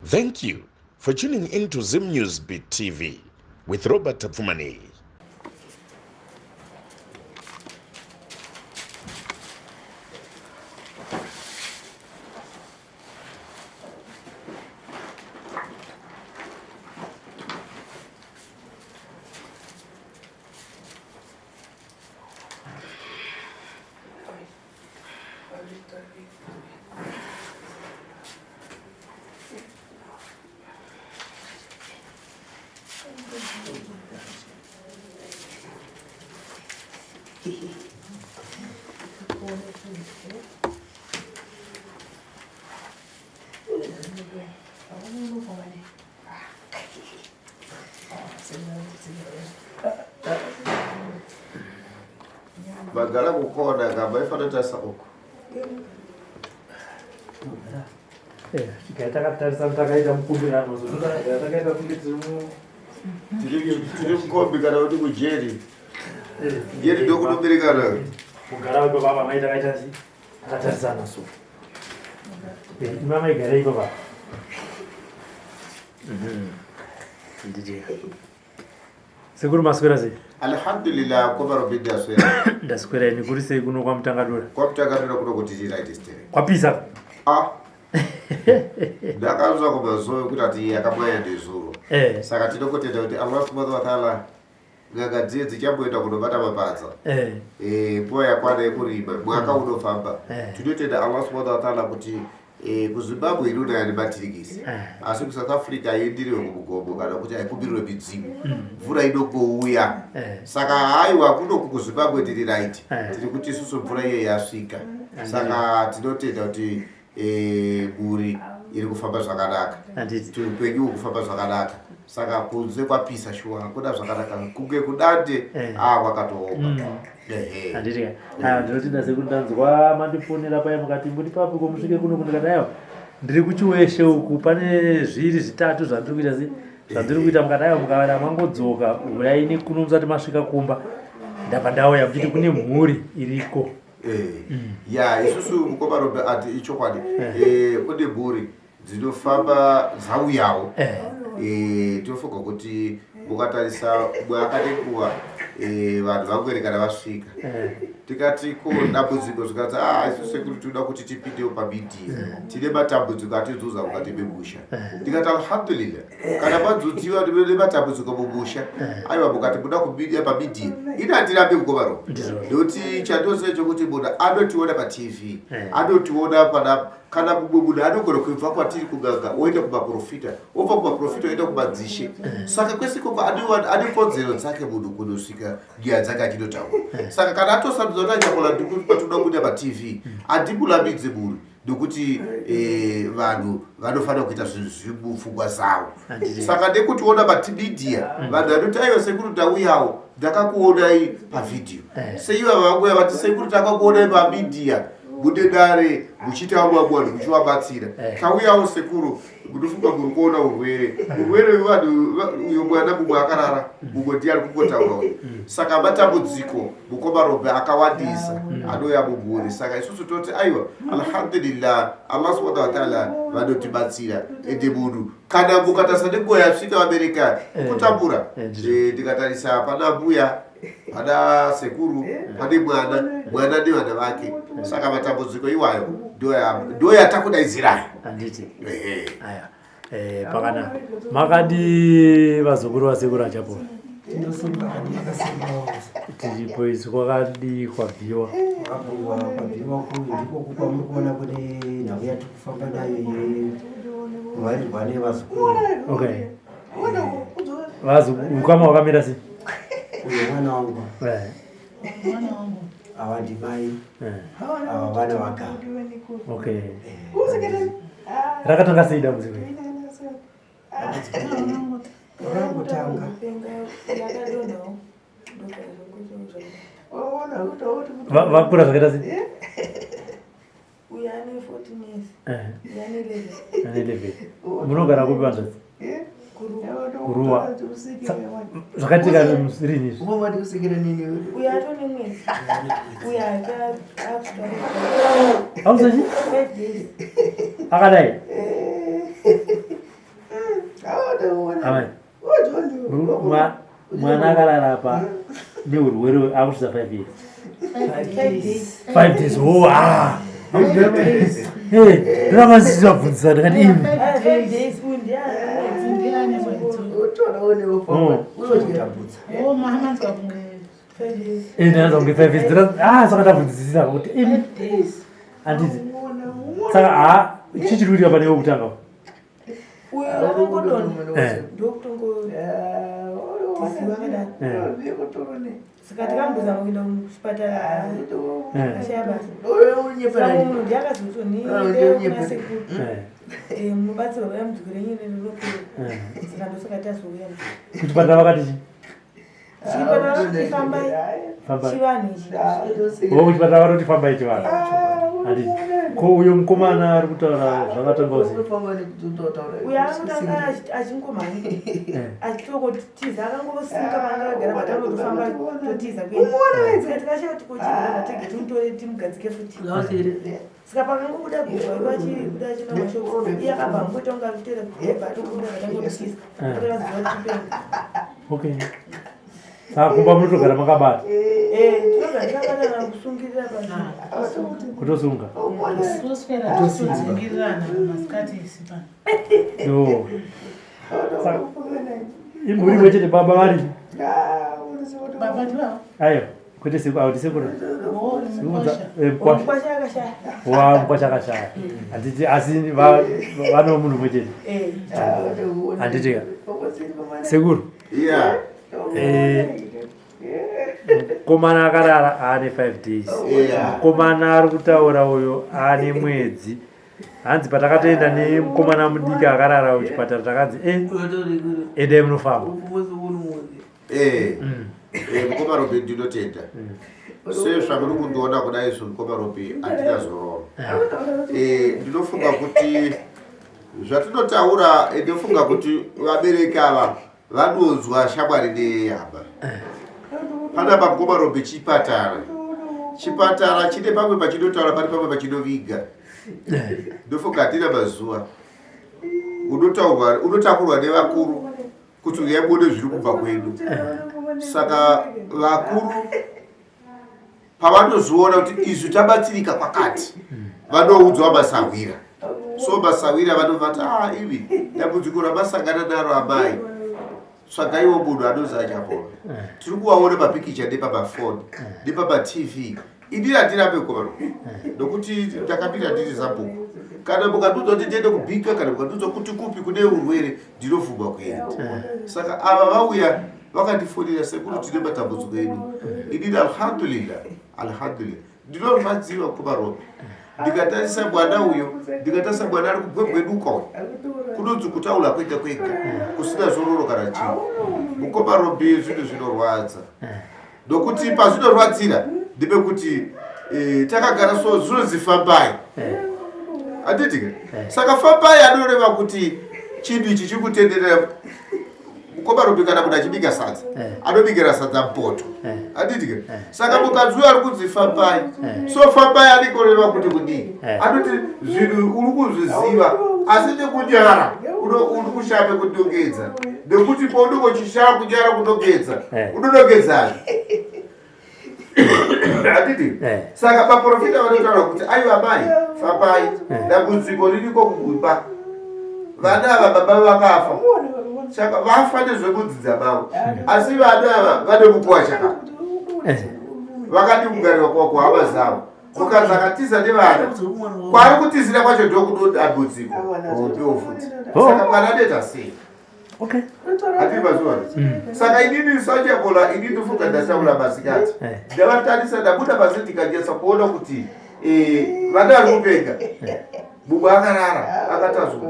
Thank you for tuning into Zim News Beat TV with Robert Fumani. Bagala kukoda kaba ifata tasa uko. Shikaita katarisa mtakaita mkumbira nozo. Takaita kundizimu. Tiri mkombi kana kuti kujeri. Jeri doko ndoberekana. Kugara ko baba maita kaita si. Katarisa naso. Mama igara iko baba. Ndije. Seguru maswera zi. Alhamdulillah ko baro bidda swera. Ndaswera ni kuri sei kuno kwa mtangadura. Kwa mtangadura kuno kuti right stere. Kwa pisa. Ndakazwa ko bazo kuti ati akabwaya ndezuro. Saka tinokotenda kuti Allah subhanahu wa ta'ala ngagadzidzi chamboita kunobata mapadza. Poya kwana ekurima mwaka unofamba. Tinotenda Allah subhanahu wa ta'ala kuti kuZimbabwe inona yanibatirikisi asi kuSouth Africa yendiriwe kumugombo kana kuti aikubirwe midzimu mvura inongouya saka haiwa kuno kuZimbabwe tiri right tiri kuti isusu mvura iye yasvika saka tinotenda kuti buri iri kufamba zvakanaka upenyu kufamba zvakanaka saka kunze kwapisa shuwa kuda zvakanaka kunge kudande kwakatooma Andiriga. Ndinotinda sekundanzwa mandifonera paya mukati mbudi papo komusvike kuno kundikadayo. Ndiri kuchiweshe uku pane zviri zvitatu zvandiri kuita zvandiri kuita mukadayo mukavara mwangodzoka uraini kuno musati masvika kumba. Ndabva ndauya kuti kune mhuri iriko. Ya isusu mukomarobe ati ichokwadi. Kune mhuri dzinofamba dzauyawo. Tofoka kuti mukatarisa mwakatenguwa vanhu vangoerekana vasvika tikati ko dambudziko zvikati isusu kuti tinoda kuti tipindewo pamidhia tine matambudziko atizuza mukati memusha tikati alhamdulillah kana madzudziwa tine matambudziko mumusha aiwa mukati muda kubidia pamidhia ina atirambe kukomaro ndokuti chandosecho kuti munhu anotiona patv anotiona pana kana munhu anogona kubva kwatiri kuganga oenda kumaprofita obva kumaprofita oenda kumadzishe saka kwese koko ane kodzero dzake munhu kunosvika nyaya dzake achinotaura saka kana atosandudza kuti anyakola ndikuti patinoda kubuda patv handimulambidze munhu nokuti vanhu vanofanira kuita zvinhu zviri mupfungwa zavo saka ndekutiona pamedia vanhu vanoti aiwa sekuru ndauyawo ndakakuonai pavhidhiyo seiva vanguya vati sekuru takakuonai pamedia bude dare muchita mabwana muchiwabatsira kauyawo sekuru kutofunga kuri kuona urwere uyo mwana mumwe akarara mumwe ndiye ari kungotaura saka matambudziko mukomarobe akawandisa anouya mumhuri saka isusu toti aiwa alhamdulillah Allah subhanahu wa ta'ala vanotibatsira ende munhu kana mukatarisa nenguva yasvika vabereka kutambura ndikatarisa pana mbuya pana sekuru pane mwana nevana vake saka matambudziko iwayo ndo yatakudaidzirai handiti aya pakana makadi vazukuru vasekuru achapora tichipoisi kwakadi kwabviwa ndiko kwamuri kuona kuti nhau yati kufamba nayo yevarirwa nevazukuru. Okay, ukama wakamira sei? Uyo mwana wangu ava ndimai ava vana vagara. Okay, rakatanga sei dambudziko rakutanga vakura zvakaita sei? Uya ane 14 years. Ane 11. Munogara kupi vanzvadzi? Kuruwa. Zvakatika rini izvi? Uya atone mwezi. Uya akakusvika. Ausachi? 5 days. Akadai? Amai. Mwana akarara apa neurwere akusvika 5 years. 5 days. Oh, ndakazvibvunzisa ndakati imi 5 days ndinoza kunge 5 days saka ndabvunzisisa kuti imi handiti saka chichiri kuitika pane wekutanga uyo akangodonha ndokutongotisiwa kadaro saka tikambozama kuenda kuchipatara ashaya basa saka munhu ndiakazotonideuna sekuru munobatsirwa vaya mudziko renyu neroropero saka ndosaka tazouya kuchipatara vakati chi chipatara vakati fambai chivanhu ichi kuchipatara vatoti fambai chivanhu handiti ko uyo mukomana ari kutaura zvakatanga sei uyo akatanga achingomhanya achitokotiza akangosimuka paanga agara patangotofamba totiza kuenda tikashati kochiaa tege timutore timugadzike futi saka pakangobuda bhibha ivachibuda chinamashoko iye akabva ngotonga kutera bhibha tokubuda vatangotisiza tokaziva chipenga. Okay, saka kumba munotogara makabata tinogara takabatana kusungirira pazvinhu kutosunga imhuri imwe chete baba vari ayo kwete sekura mukwasha akashaya mukwasha akashaya handiti asi vano munhu umwe chete handitika sekuru mukomana akarara aane 5 days mukomana ari kutaura uyo aane mwedzi hanzi patakatoenda nemukomana mudiki akarara kuchipatara takanzi endai munofamba mukomarobe ndinotenda sezvamuri kundiona kudai izvo mukomarobe handina zororo ndinofunga kuti zvatinotaura ndinofunga kuti vabereki ava vanonzwa shamwari nehamba panapa mukomarobe chipatara chine pamwe pachinotaura pane pamwe pachinoviga ndofunga hatina mazuva unotakurwa nevakuru kuti uyaibone zviri kubva kwedu saka vakuru pavanozviona kuti izvi tabatsirika kwakati vanoudzwa masawira so masawira vanovata ivi dambudziko ramasangana naro amai svagaiwo munhu anozi achapora tiri kuvaona mapikicha nepamafoni nepamatv ini handirambe kukomano nokuti ndakamira ndiri zambuko kana mukandudzwa kuti ndiende kubhika kana mukandudzwa kuti kupi kune urwere ndinovhumwa kuenda saka ava vauya vakandifonera sekuru tine matambudziko edu inini alhamdulillah ndinorwadziwa kumarobe ndikatarisa mwana uyo ndikatarisa mwana ari kugwegweduka uyo kunonzi kutaura kwega kwega kusina zororo kana chii mukomarobe zvinhu zvinorwadza nokuti pazvinorwadzira ndepekuti takagara so zvinozifambai anditi saka fambai anoreva kuti chinhu ichi chiri kutenderera mukobarobe kana kuti achibika sadza anobikira sadza poto anditi saka mukadziwa ari kudzifambai so fambai anikoreva kuti kudii anoti zvinhu uri kuzviziva asi nekunyara uri kushape kudongedza nekuti paunongochishara kunyara kudongedza unodongedzani anditi saka vaprofita vanotaura kuti aiwa mai fambai dambudziko ririko kugwipa vana ava baba vakafa saka vafa nezvekudzidza mavo asi vana ava vane kupuwa chakati vakadi kugariwa kwako hama zavo mukazakatiza nevana kwari kutizira kwacho ndokudodambudziko ndofuti saka mwana anoita sei atimazuva saka inini sachabola ini ndofunga ndataura masikati ndavatarisa ndabuda pasi ndikanyasa kuona kuti vana vari kupenga mumwe akarara akatazuka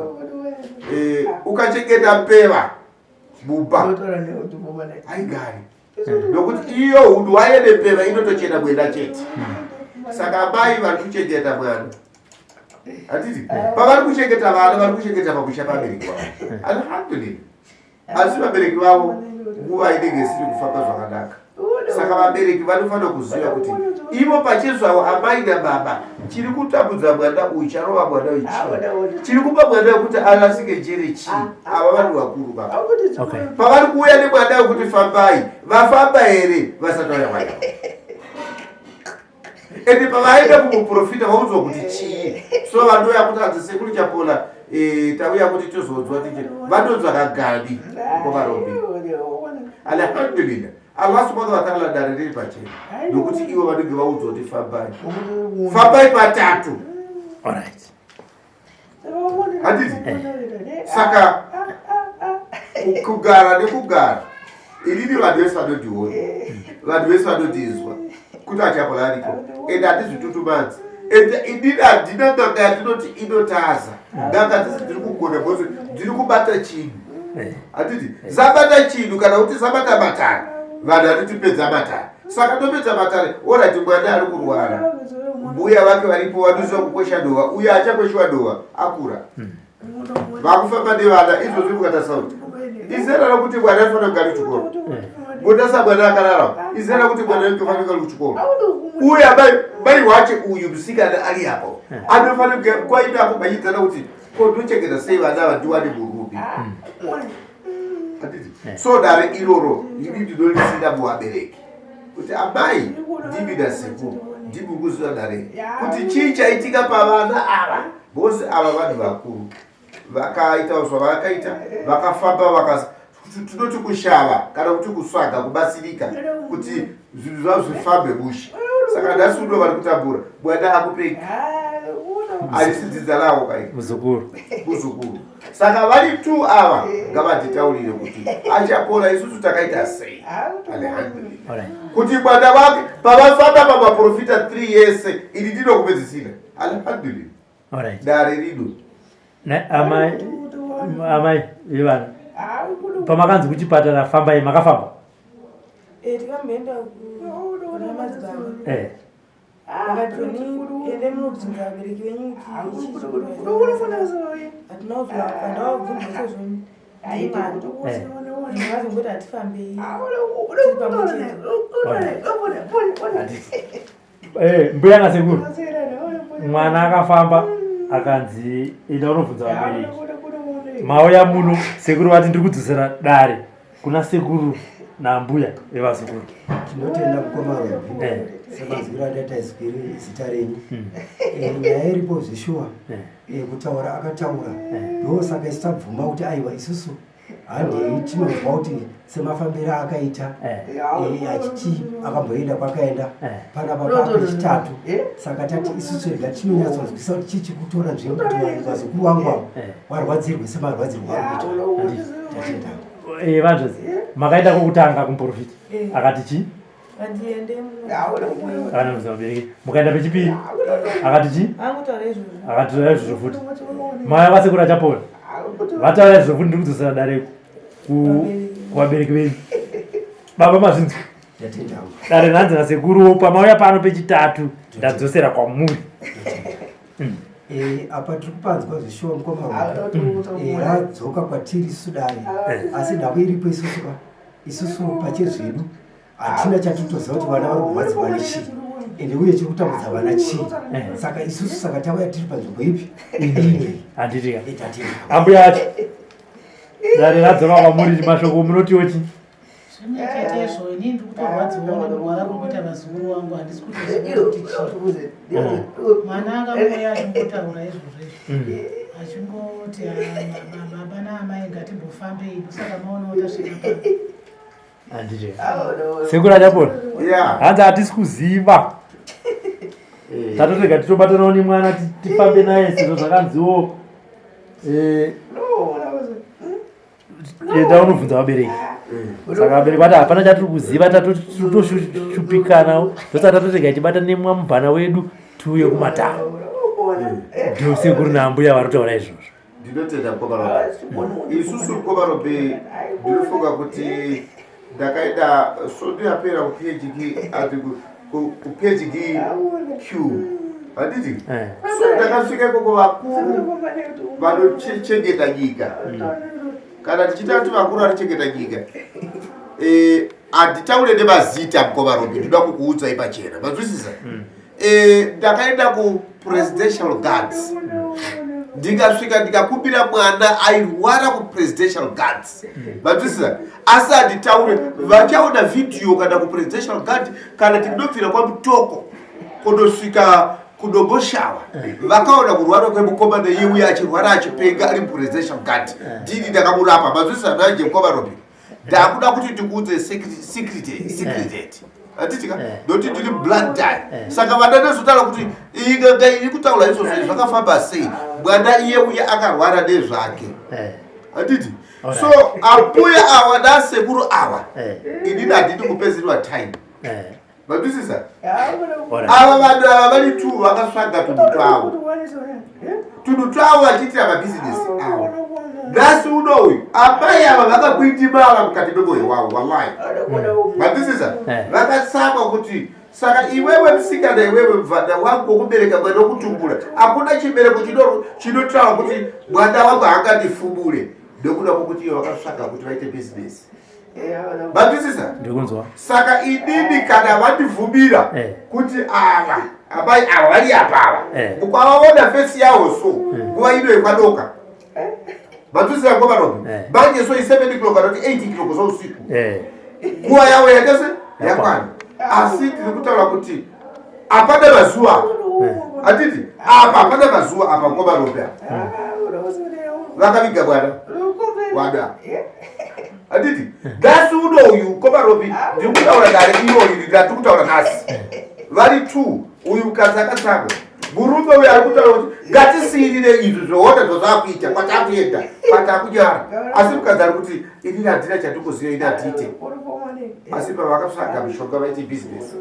ukachengeta mpeva mumba haigari nokuti iyo hundu waye nempeva inotochena mwenda chete saka mai vari kuchengeta mwana hatiti pavari kuchengeta vana vari kuchengeta pakusha vabereki vavo alhamdulillah asi vabereki vavo nguva inenge isiri kufamba zvakanaka saka vabereki vanofanira kuziva kuti ivo pachezvavo amai nababa chiri kutambudza mwana uyu charova mwana uyu chiri kupa mwana wekuti arasike njere chii ava vanhu vakuru baba pavari kuuya nemwana wekuti fambai vafamba here vasatauya mwana ende pavaenda kumuprofita vaunzwa kuti chii so vanoya kuti adzisekuru chapola tauya kuti tozodzwa tiche vanonzwa kagadi kovarobi alhamdulillah Allah subhanahu wa ta'ala dare riri pachena nokuti ivo vanenge vaudzwa kuti fambai patatu handiti saka kugara nekugara inini vanhu vese vanodiona vanhu vese vanodizwa kuti achapola ariko ende hatizvitutumadzi ende inini handina nganga yandinoti inotaza nganga dzisi dziri kugona bcause dziri kubata chinhu handiti zabata chinhu kana kuti zabata matare vanhu hatitipedza matare saka topedza matare orati mwana ari kurwara mbuya vake varipo vanoziva kukwesha dohwa uye achakweshwa dohwa akura vakufamba nevana izvozvi mukata sauti izera rokuti mwana anofanira kugara kuchikoro mundasa mwana akarara izera kuti mwana anofanira kugara kuchikoro uye mai wache uyu musikana ari apo anofanira kwainako machidzana kuti kondochengeta sei vana ava ndiwane murume so dare iroro ini ndinorisina muvabereki kuti amai ndimi nasekuru ndimi kuziva dare kuti chii chaitika pavana ava bhosi ava vanhu vakuru vakaita zvavakaita vakafamba tinoti kushava kana kuti kusvaga kubatsirika kuti zvinhu zvavo zvifambe mushe saka nhasi uno vari kutambura mwana akupengi harisi dzidza lavo kai muzukuru saka vari tu ava ngavanditaurire kuti achapora isusu takaita sei alhamdulillah kuti mwana wake pavafamba pamaprofita 3 yese ini ndinokupedzisira alhamdulillah dare rido amai ivana pamakanzi kuchipatara fambai makafamba tikamboenda kuna madzibaba vakatoni ende munobvunza vabereki venyu hatinauvandaubvunza sezvoni vazongoti hatifambei mbuya nasekuru mwana akafamba akanzi enda unobvunza vabereki mauya muno sekuru vati ndiri kudzosera dare kuna sekuru nambuya evazukuru tinotenda mukomarobi semaziviro andaita iswiri zita renyu nyaya iripo zveshuwa kutaura akataura ndosaka isitabvuma kuti aiwa isusu handei tinozwa kuti semafambiro akaita achiti akamboenda kwakaenda panapa pape chitatu saka tati isusu rega tinonyatsonzwisa kuti chichi kutora nzvimbo kuti vazukuru wangu avo varwadzirwe semarwadzirwo vari kuita vanzvozi makaenda kokutanga kumuprofita akati chii mukaenda pechipiri akati chii akataura izvozvo futi maya vasekuru achapora vataura izvozvo futi ndiri kudzosera dare kuvabereki venyu baba mazvinzwa ndatendamo dare nhanzi nasekuru pamauya pano pechitatu ndadzosera kwamuri apa tiri kupanzwa zvishuwa mukoma radzoka kwatiri sudare asi ndavo iripo isusu pachezvedu hatina chatotoziva kuti vana vari kumhadzirwa nechii ende uye chiri kutambudza vana chii saka isusu saka tauya tiri panzvimbo ipi handitika ambuya acho dare radzoka kwamuri mashoko munotioti zvinechetezvo inini ndikutorwadziwa nerwara rwokuita vazukuru wangu handisi kuti mwana akauya achingotaura izvozvo achingoti baba naamai ngatimbofambei kusaka maonawo tasvika pano handiti sekuru achapona hanzi hatisi kuziva tatotega titobatanawo nemwana tifambe naye sezvo zvakanziwo taunobvunza vabereki saka vabereki vati hapana chatiri kuziva tatoshupikana ndosaka tatotega tibata nemwamubhana wedu tiuye kumataro ndo sekuru naambuya varitaura izvozvo ndinotenda mkomarobe isusu mkomarobe ndinofunga kuti ndakaenda sondiyapera kuphd q handiti so ndakasvika ikoko vakuru vanochengeta nyika kana tichita kuti vakuru anochengeta nyika handitaure nemazita mkomarobe ndinoda kukuudza ipachena mazwisisa ndakaenda kupresidential guards ndikasvika ndikakumbira mwana airwara kupresidential guards mazwisisa asi handitaure vachaona vhidhiyo kana kupresidential guard kana tinobvira kwamutoko kundosvika kudomboshawa vakaona kurwara kwemukomana yeuye achirwara achipenga ari mupresidential guard ndini ndakamurapa mazwisisa nanje mkomarobe ndakuda kuti ndikuudze secreted atitika noti ndiri blood die saka vana nezotaura kuti iri kutaura izvozvo zvakafamba sei mwana iye uye akarwara nezvake handiti so ambuya awa nasekuru awa inini handiti kupedzerwa time mazwisisa ava vanhu ava vari tu vakasvaga tunhu twavo vachiitira mabhizinesi avo nhasi unoyu amai ava vakakuindimava mukati memwoyo wavo wallahi mazwisisa vakasama kuti saka iwewe musikana iwewe mvana wangu wokubereka mwana wokutumbura hakuna chibereko chinotaura kuti mwana wangu haangandifumure nekuda kwokuti ivo vakasvaga kuti vaite bhizinesi mazwisisa saka inini kana vandibvumira kuti ava amai ava vari apava ukavaona fesi yavo so nguva ino yekwadoka mazwisisa ngomarobe manje so i7 o'clock kana kuti 8 o'clock zousiku nguva yavo yakese yakwana asi tiri kutaura kuti hapana mazuva hatiti apa hapana mazuva apa ngomarobe vakaviga mwana wada handiti nhasi uno uyu komarobi ndiri kutaura dare iyoyi ndati kutaura nhasi vari two uyu mukadzi akatsamwa murume uyu ari kutaura kuti ngatisiyirire izvi zvoona zvozvakuita kwatakuenda kwatakunyara asi mukadzi ari kuti inini handina chandikuziva ini hatiite asi pavakasvaga mishonga vaiti bhizinesi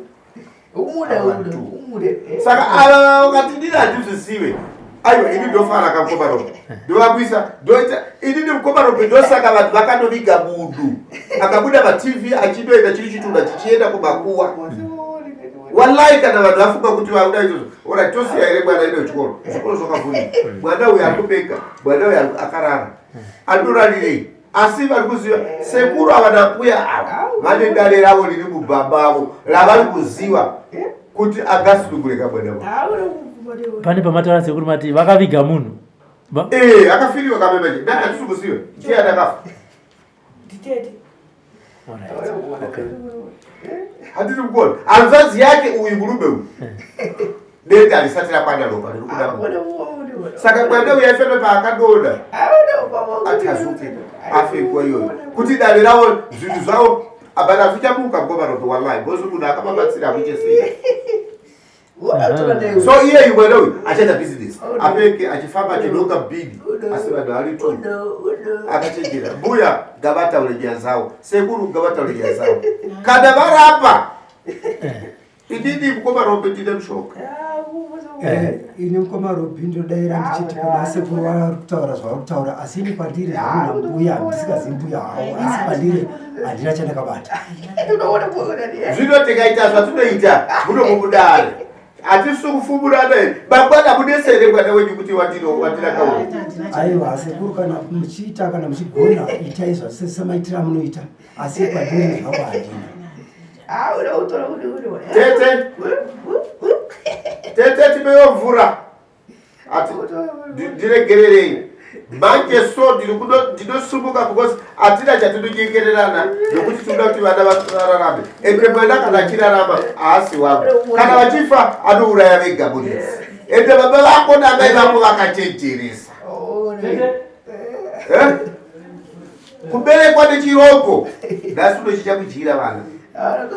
saka ava vakati ndini handizvisive aiwa ini ndofara kamukomarobe ndovakuisa ndoita inini mukomarobe ndosaka vanhu vakanoviga munhu akabuda matv achindoenda chiri chitunda chichienda kumakuwa wallahi kana vanhu vafunga kuti vauda izvozvo ora tosiya here mwana ino chikoro zvikoro zvakavhurika mwana uyu ari kupenga mwana uyu akarara anorarirei asi vari kuziva sekuru ava nambuya ava vane dare ravo riri mubhambavo ravari kuziva kuti angasunungureka mwana wavo pane pamataura sekuru mati vakaviga munhu akafiriwa kamemeje ndakatisukusiwe ndiye ndakafa nditete handiti kukona hanzvadzi yake uyu murume uyu dende harisati rapanda ropa riri kuda saka mwana uyu aifeme paakadonda atazuke afekwa iyoyo kuti dare ravo zvinhu zvavo abana azvichamuka ngomarobe wallahi bozi munhu akamabatsira akuchesira so iye mwana uyu achaita bhizinesi apeke achifamba achinonga bhini asi vanhu vari tu akachenjera mbuya ngavataure nyaya zavo sekuru ngavataure nyaya zavo kana varapa inini mukomarobe ndine mushonga ine mukoma Robin ndodaira ndichiti kuna sekuru vakutaura zvavakutaura asi ini pandiri zvamunha mbuya ndisingazi mbuya havo asi pandiri handina chandakabata zvino tikaita zvatunoita munomubudare hatisi kufumburana bangwana mudesere mwana wenyu kuti watirakaura aiwa sekuru kana muchiita kana muchigona itai zvasemaitira munoita asi pandiri zvavo handina tete timeyo mvura ati ndiregererei manje so ndinosumuka because hatina chatinonyengererana nokuti tinoda kuti vana vararame ende mwana kana achirarama haasi wangu kana vachifa anouraya vega munisi ende baba vako namai vako vakachenjeresa kuberekwa nechiroko nhasi unochichakudyira vana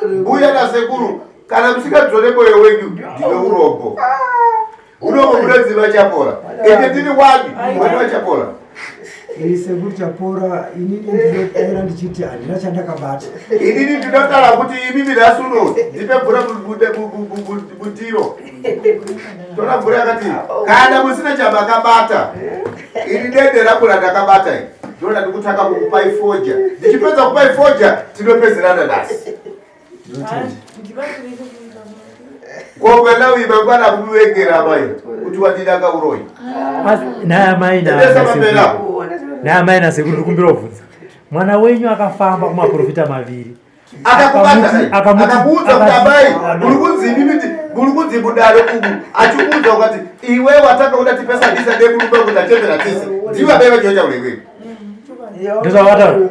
mbuya nasekuru kana musikadzore moyo wenyu ndine urombo urombo munodziva chapora ende tiri wani wani wachapora sekuru chapora inini ndinodaira ndichiti handina chandakabata inini ndinotara kuti imimi nhasi uno ndipe mvura mundiro tora mvura yakati kana musina chamakabata ini dende rakura ndakabata i ndoda ndikutanga kukupai foja ndichipedza kupai foja tinopedzerana nhasi komwena uimangwana kumuvengera mai kuti wandidanga uroi naamai nasekuru tikumbira kubvunza mwana wenyu akafamba kumaprofita maviri akakuudza kuti amai muri kudzimudare umu achikuudza ukati iwe wataka kuda tipesanisa nemurume kuti achembera tese ndivabai vachochaurewei ndozvavataura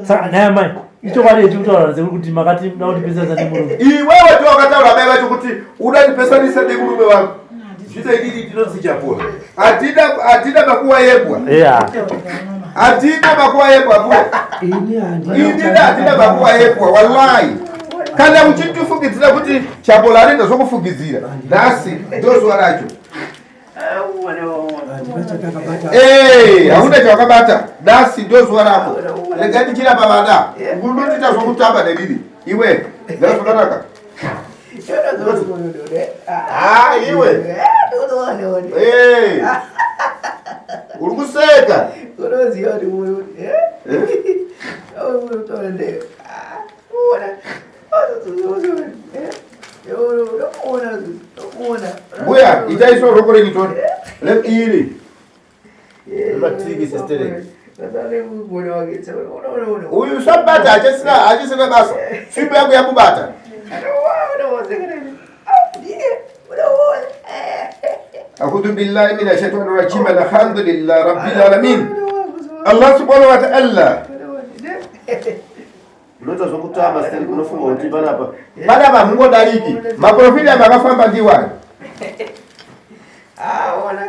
saka naamai ichokwadi yechikutaura sekuru kuti makati muda kutipesanisa nemurume iwewe tiwakataura mai vacho kuti uda tipesanisa nemurume wangu zvino inini ndinozichapora hatina makuwa yebwa hatina makuwa yebwa inini hatina makuwa yebwa wallahi kana uchitifungidzira kuti chapola arenda zvokufungidzira nhasi ndozuva racho hauna chawakabata nhasi ndozuva rako rega ndichirapa vana unotita zvokutamba nenini iwe ndazvakanaka iwe uri kuseka mbuya itaiso roko renitoni iri matiki sistereki uyu sabata hachisina basa fimbo yangu yakubata أعوذ بالله من الشيطان الرجيم الحمد لله رب العالمين الله سبحانه وتعالى Nota zokutama steli kunofunga kuti panapa mungodariki maprofita makafamba ndiwani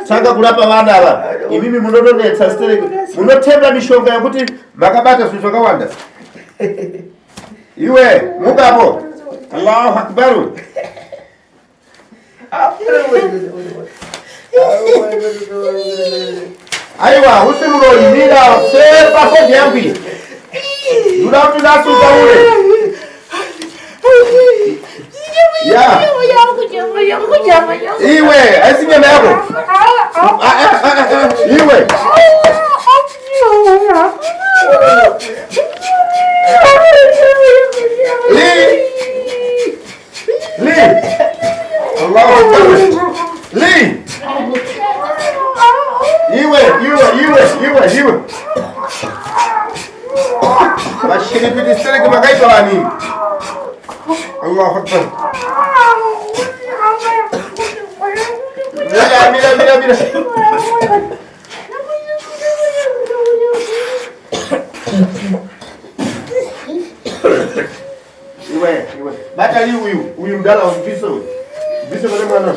saka kulapa vana ava imimi munodonetsa steli munotemba mishonga yekuti makabata zvinhu zvakawanda iwe mukapo Allahu akbar aiwa usimuroni nida sepa foja yangu nuda kuti ndasuka ule iwe aisi nyama yako iwe Li Allahu Akbar Li iwe mashini pitistele kama kaito wani Allahu Akbar mira iwe batali uyu mdala umviso vale mwana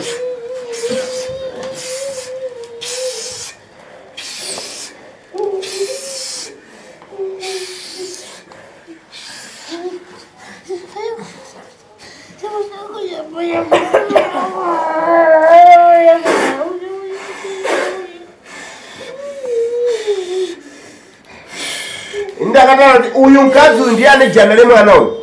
ndakataura kuti uyu mukadzi uyu ndiye ane jana remwana uyu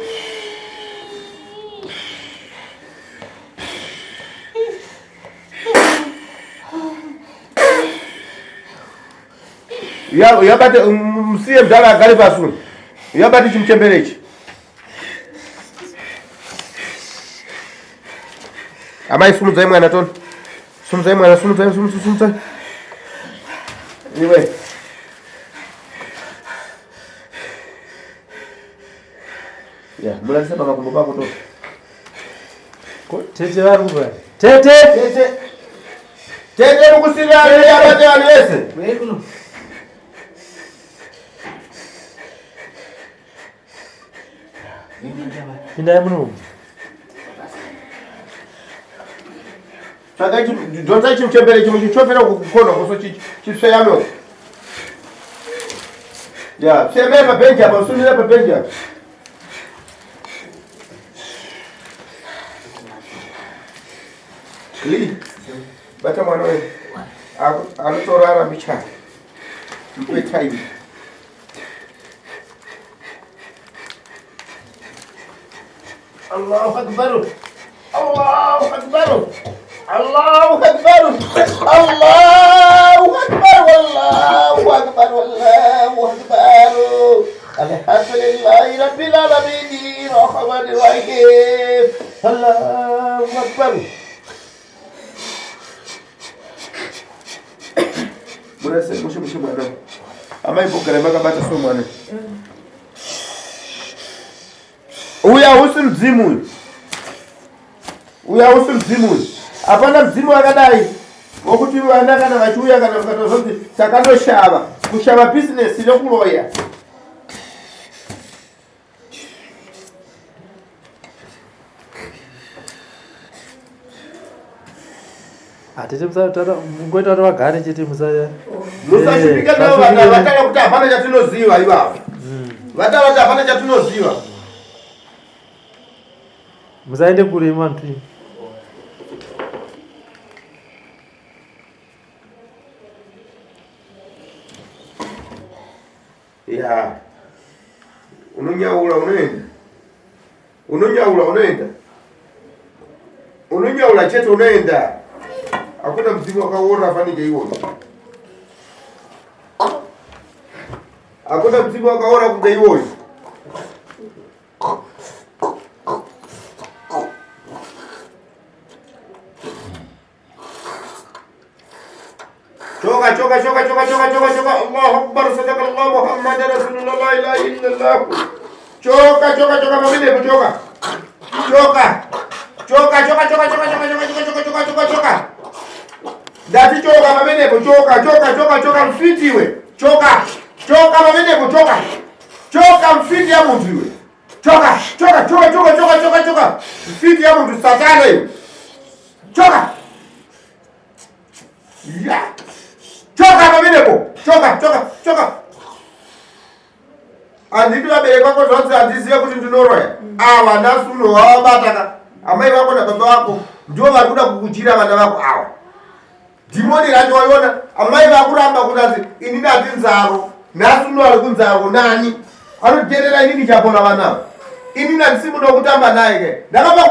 Yabate msiye mdala gari basu. Yabate chimchembelechi. Amai sumuzai mwana ton. Sumuzai. Anyway. Yeah, mulai sema makumbuko yako tu. Tete wangu. Tete mukusira yabate alese. Wekuno. Pinda muno. Saka donza chimchembele chimuchofera kukona kuso chisweyamo. Ya, semeva benja basunira pa benja. Li. Bata mwana wewe. Alutorara bicha. Mpe time. Allahu akbar. Allahu akbar. Allahu akbar. Allahu akbar. Wallahu akbar. Wallahu akbar. Alhamdulillahi rabbil alamin. Rahmanir rahim. Allahu akbar. Murase mushe mwana. Amai bokare makabata so mwana. Uya usimzimu. Apana mzimu akadai. Wokuti vana kana vachiuya kana vakatozoti takanoshava. Kushava business inokuloya. Atete musatara ngoita vagare chete musaya. Musashipika navo vana vataka kuti hapana chatinoziva ivavo. Vataka kuti hapana chatinoziva. Musaende kure mantu. Ya. Unonyaula chete unaenda. Hakuna mzimu wakaona afanike hiyo. Hakuna mzimu wakaona kumbe hiyo. Choka. Allahu akbar, sadaqallahu Muhammadur rasulullah, la ilaha illallah. Choka mabine kuchoka. Choka. Dati choka mabine kuchoka mfitiwe. Choka mabine kuchoka. Choka mfiti ya mtu iwe. Choka. Mfiti ya mtu satana iwe. Choka. Ya. Choka mabineko. Choka. Anditi vabereka kwa zvonzi andizive kuti ndinoroya. Ava nasuno wavabataka. Amai vako na baba vako ndio varikuda kukuchira vana vako ava. Dhimoni racho waiona amai vakuramba kuti ini ndati nzaro. Nasuno ari kunzaro nani? Anoterera inini chapona vana. Ini ndisimuno kutamba naye ke. Ndakabva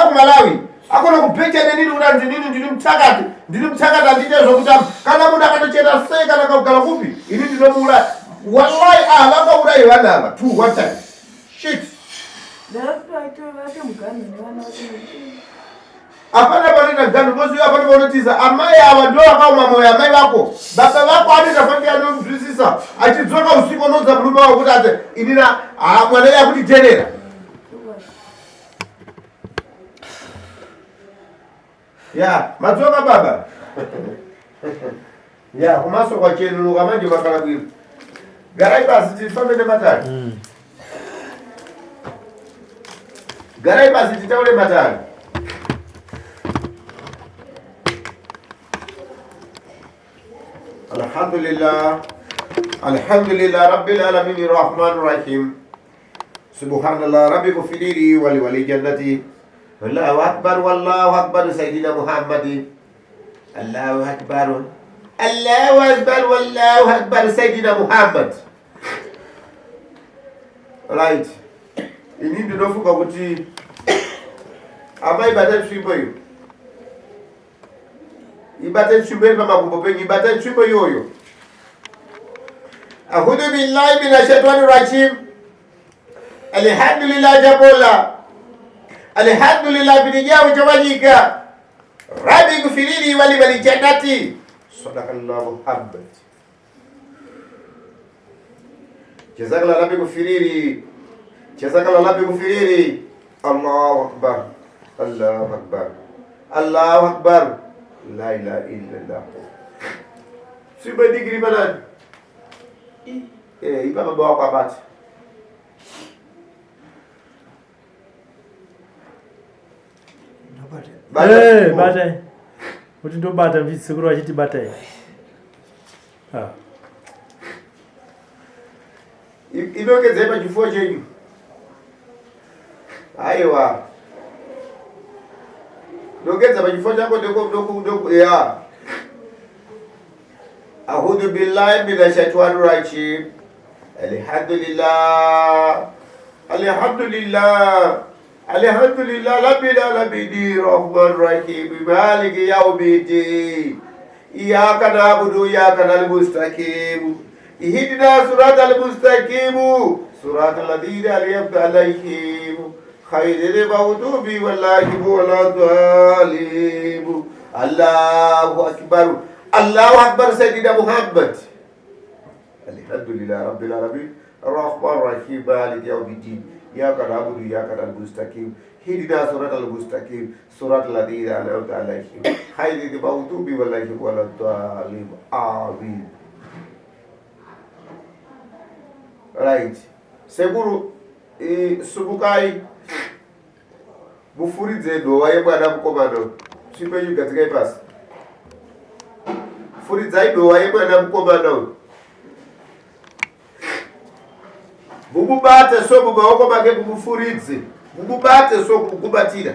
kumalawi. Akona kupecha nenini unanzi nini ndiri mtsakati andite zvokutamba kana munhu akatochera sei kana kugara kupi ini ndinomuuraya wallahi vakaurayi vana ava two one time shit. Apana panoita gano boziva apana panotiza amai ava ndo vakauma moyo amai vako baba vako anoita fanike anomuzwisisa achidzoka usiku unodza murume wako kuti ati inina mwana yakuti terera. Ya, madzoka baba. Ya, kumaso kwa chenuruka manje makala bwino. Garai basi tifambe nematani. Garai basi titaule matani. Alhamdulillah rabbil alamin rahmanir rahim. Subhanallah rabbi ghfirli wa li jannati. Allahu akbar Sayyidina Muhammad. Allahu akbar wallahu akbar Sayyidina Muhammad. Right. Ini ndinofunga kuti amai bata tsvimbo iyo ibate ntsvimbo iri pamakumbo penyu, ibate ntsvimbo iyoyo. A'udhu billahi minashaitani rajim. Alhamdulillah jabola. Alhamdulillah bidijawi jawanyika. Rabbi gufirili wali jannati. Sadaqallahu Muhammad. Jazakallah Rabbi gufirili. Jazakallah Rabbi gufirili. Allahu akbar. Allahu akbar. Allahu akbar. La ilaha illallah. Siapa digri mana? Iba membawa apa bat? Batai. Kuti ndo bata visikuru achiti batai. Inongedze pachifuwa chenyu. Aiwa. Nongedza pachifuwa chako ndoko ya. A'udhu billahi minashaitani rajim. Alhamdulillah. Alhamdulillah. Alhamdulillah rabbil alamin rahmanir rahim maliki yawmiddin. Iyyaka na'budu wa iyyaka nasta'in. Ihdina siratal mustaqim. Siratal ladzina an'amta 'alaihim ghayril maghdubi alaihim waladdallin. Allahu akbar. Allahu akbar Sayyidina Muhammad. Alhamdulillah rabbil alamin arrahmanir rahim maliki yawmiddin. Iyyaka na'budu wa iyyaka nasta'in. Ihdina siratal mustaqim. Siratal ladzina an'amta 'alaihim ghayril maghdubi alaihim waladdallin. Amin. Right. Seguru subukai bufuridze dowa yebwana mukomano. Chipenyu katika ipasi. Furidzai dowa yebwana mukomano. Mumubate so mumaoko make mumufuridze. Mumubate so kumukubatira.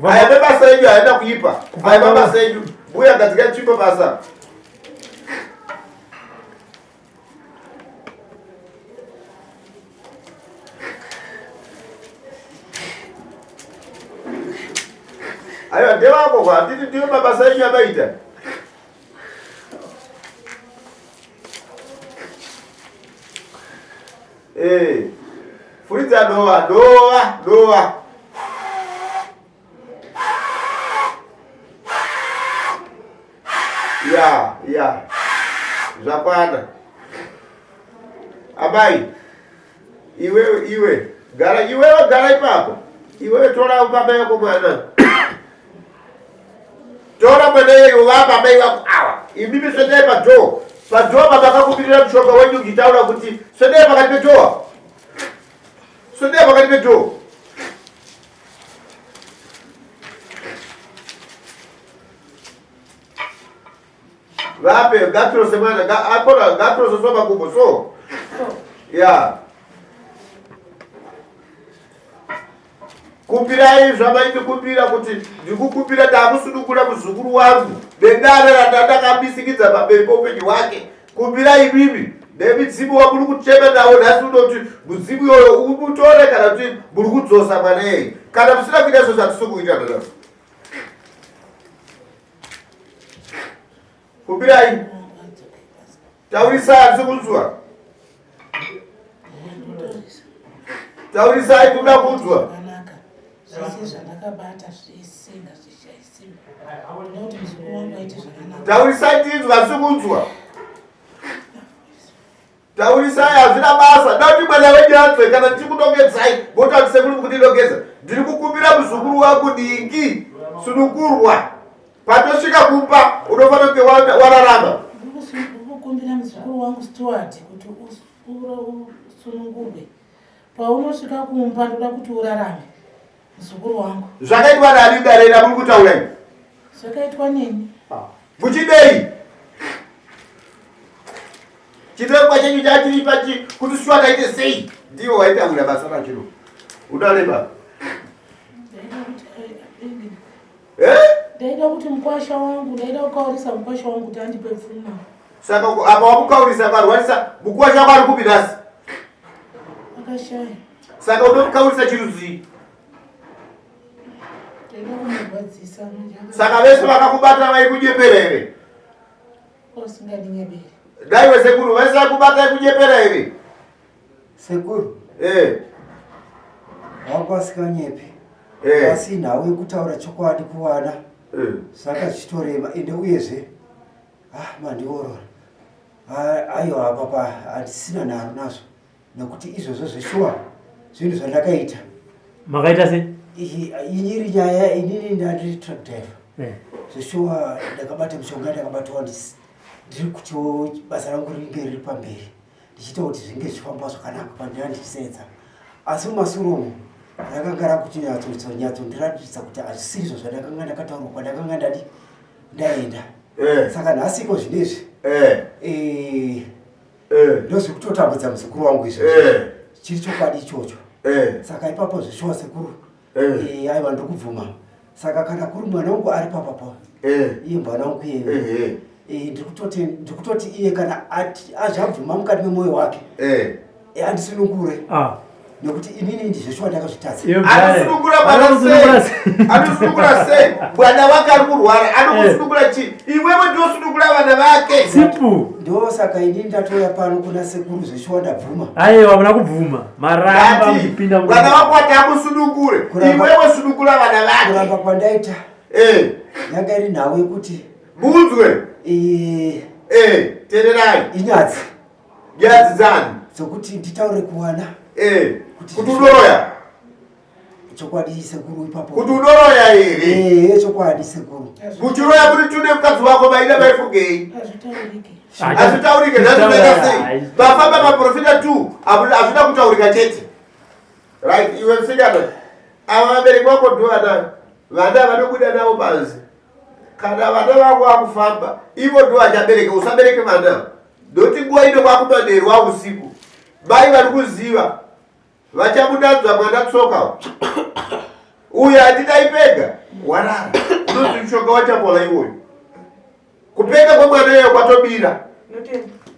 Aya baba senyu aenda kuipa. Aya baba senyu buya katika nchimbo basa. Ayo ndewa hapo kwa titi ndio baba senyu abaita. Furidza doa. Ya. Zapanda. Abai. Iwe. Gara ipapo. Iwe tola baba yako bwana. Tola bwana yako baba yako awa. Ibibi sende pato. Pato baba kakupirira mshoka wenyu gitaura kuti sende pakati petoa. Sende pakati petoa. Vape gatro semana akora gatro sosoba kubo so. Ya. Kupira zvabaite kupira kuti ndikukupira takusudukura muzukuru wangu. Bendara ratata kambisikidza pabembo penyu wake. Kupira ibibi. Nebidzimu wakuru kuchema nawo nhasi unoti mudzimu yoyo ubutore kana kuti muri kudzosa mwana yeye. Kana musina kuita zvo zvatisukuita nazo. Kupirai. Taurisa azikunzwa. Taurisa ikuda kunzwa. Taurisa tinzwa sikunzwa. Taurisa hazvina basa. Dati mwana wenyu atwe kana tikutongedzai bota sekuru kutidongedza. Ndiri kukumbira muzukuru wangu ndingi sunukurwa. Patosvika kupa unofanira kunge wararama. Kukumbira muzukuru wangu Stuart kuti usunungurwe. Paunosvika kumpa ndoda kuti urarame. Muzukuru wangu. Zvakaitwa nani darera muri kutaura ini? Zvakaitwa nini? Muchidei. Chirongwa chenyu chachiri pachi kuti Stuart aite sei? Ndiwo waitaura basa rachiro. Udareba. Ndaida kuti mukwasha wangu, ndaida kukaurisa mukwasha wangu kuti andipe pfuma. Saka apa wakukaurisa varwarisa mukwasha wako ari kupi nhasi? Akashaya. Saka unomukaurisa chirudzii? Ndinokumurwadzisa Saka vese vakakubata vaikujepera here? usingadinyebere. Daiwe sekuru vese vakubata vaikujepera here? Sekuru wakwasinganyepi asi nawe kutaura chokwadi kuwana saka chitorema ende uyezve mandiorora aiwa apa handisina nharo nazvo nekuti izvozvo zveshuwa zvinhu zvandakaita. Makaita sei? Iri nyaya inini ndandiri truck driver zveshuwa ndakabata mushonga ndakabatwa ndiri kutiwo basa rangu ringe riri pamberi ndichiita kuti zvinge zvichifamba zvakanaka pandirandichisedza asi mumasuromo ndakanga rakutinyatsondiratidza kuti hazvisiri izvo zvandakanga ndakataurwa kwandakanga ndaenda saka nhasiko zvinezvi ndozvikutotambudza muzukuru wangu izvozvo chiri chokwadi ichocho. Saka ipapo zveshuwa sekuru aiwa ndokubvuma saka kana kuri mwana wangu ari papapa iye mwana wangu iyeyo ndikutoti iye kana azvabvuma mukati memwoyo wake handisunungure nekuti inini ndizveshuwa ndakazvitadza. Anosunungura sei? Mwana wake ari kurwara anokusunungura chii? Iwewe ndosunungura vana vake. Sipu. Ndosaka inini ndatoya pano kuna sekuru zveshuwa ndabvuma. Aiwa muna kubvuma. Maramba mupinda mu. Mwana wako atakusunungure. Iwewe sunungura vana vake. Kuramba kwandaita. Yanga iri nawe kuti munzwe. Tererai. Inyadzi. Nyadzi dzani. Sokuti nditaure kuwana. Kuti udoroya. Chokwadi sekuru ipapo. Kuti udoroya here. Chokwadi sekuru. Kuchiroya kuti tune mukadzi wako maida maifugei. Azvitaurike zvazvinoita sei? Vafamba maprofita 2 hazvina kutaurika chete. Right, iwe msikana. Ava vabereki vako vana vanobuda navo panzi. Kana vana vako vakufamba, ivo ndo vachabereka, usabereke vana. Ndoti nguva ino kwakutoderwa usiku. Mai vari kuziva vachamudanzwa mwana tsoka. Uyu hatitaipega warara. Unozi mushonga wachapola iwoyo. Kupega kwemwana iyoyo kwatobira.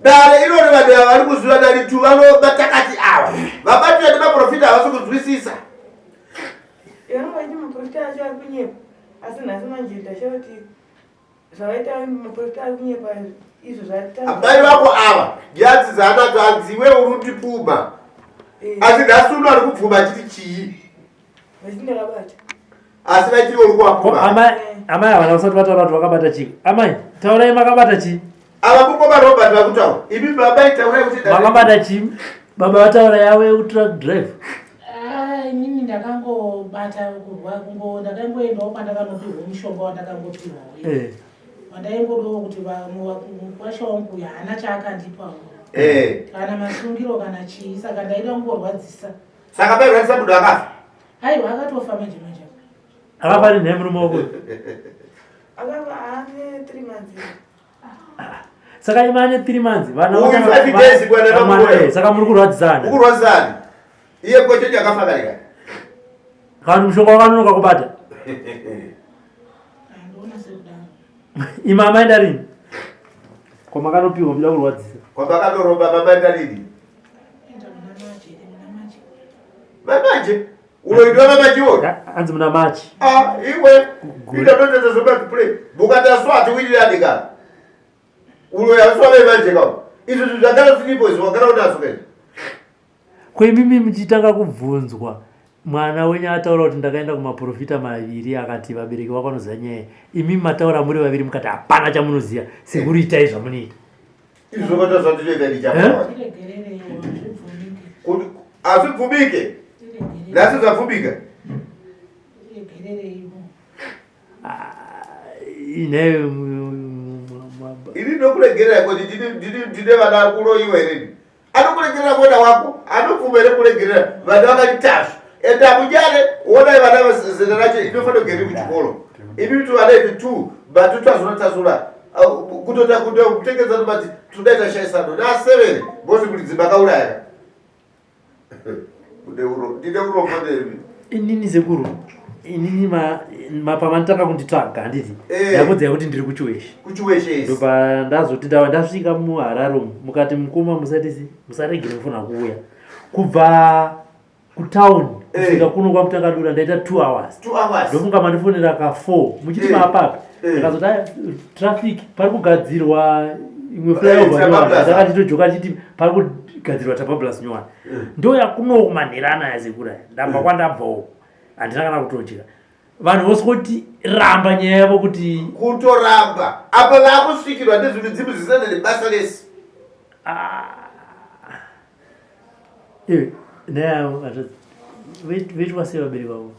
Dare inoni vanhu ava vari kuziva dare tu vanobatakati ava. Vabati vane maprofita havasi kuzwisisa. Yanga maprofita acho ari kunyepa. Asi nhasi manje ndachoti zvavaita maprofita ari kunyepa izvo zvatita. Mai vako ava nyadzi dzaanadzo hanziwe urundipfuma. Asi nhasi uno ari kubvuma achiti chii? Vachindakabata. Asi vachiri uri kuwapfuma. Amai havana kusati vataura kuti vakabata chii. Amai taurai makabata chii. Ava kukoma Robert vakutaura. Ibi baba itaurai kuti makabata chii. Baba vataura yawe truck drive. Inini ndakangobata ndakangoendawo pandakanopiwa mushonga wandakangopiwa. Wandaingodawo kuti washa wangu uyu haana chaakandipawo. Kana masungiro kana chii, saka ndaida kungorwadzisa. Saka pairwadzisa munhu akafa? Aiwa akatofa manje. Akafa nenhemu mumaoko. Akafa ane 3 months. Saka imane 3 months. Vana uyu 5 days kuenda namumoyo. Saka muri kurwadzisana. Kurwadzisana. Iye kwechechi akafa kare. Kana mushonga wakanonoka kubata. Andoona sekudaro. Imama enda rini? Kwa makanopiwa muda kurwadzisa. Kwa makanoronga mama enda rini? Enda muna Mamaje? Uloidwa mamaje wote? Anzi muna machi. Iwe. Ida ndote zoba play. Bukata swati wili andika. Uloya swale manje kao. Izo zvakara filipo izvo wakara unazo kene. Kwa mimi mchitanga kubvunzwa. Mwana wenye ataura kuti ndakaenda kumaprofita 2 akati vabereki vako vanozanya imi mataura muri vaviri mukati hapana chamunoziva sekuru itai zvamunoita. Izvo kota zvandinoita ndichapa. Kuti azvibvumike. Nhasi zvabvumika. Ine ini ndokuregerera kuti ndine vana kuroyiwa here. Anokuregerera mwana wako, anobvuma here kuregerera vana vakatitazvo. Enda munyane wona vana zera racho inofanira kugere kuchikoro. Ibi tu vana itu 2 batutazura kutota kutengeza nobati tudaita shaisano na 7 bosi kuti dzibakauraya. Ndide urofodemi. Inini sekuru. Inini mapamantaka kunditsvaga handiti. Ndakudza kuti ndiri kuchiweshi. Kuchiweshi. Ndopa ndazoti ndasvika muHarare mukati mukuma musaregere mufuna kuuya. Kubva kutown kusvika kuno kwamutakadura ndaita 2 hours ndofunga mandifonera ka 4 muchiti mapapi ndakazoti traffic pari kugadzirwa imwe flyover ndakati tojoka chiti pari kugadzirwa Tapablas Nyowani ndo yakuno kumanherana yasekura ndabva kwandabvawo handina kana kutochera vanhu vosoti ramba nyaya yavo kuti kutoramba apa vakusvikirwa nezvinhu dzimwe zvisina nebasa rese veitwa sei vabereki vavo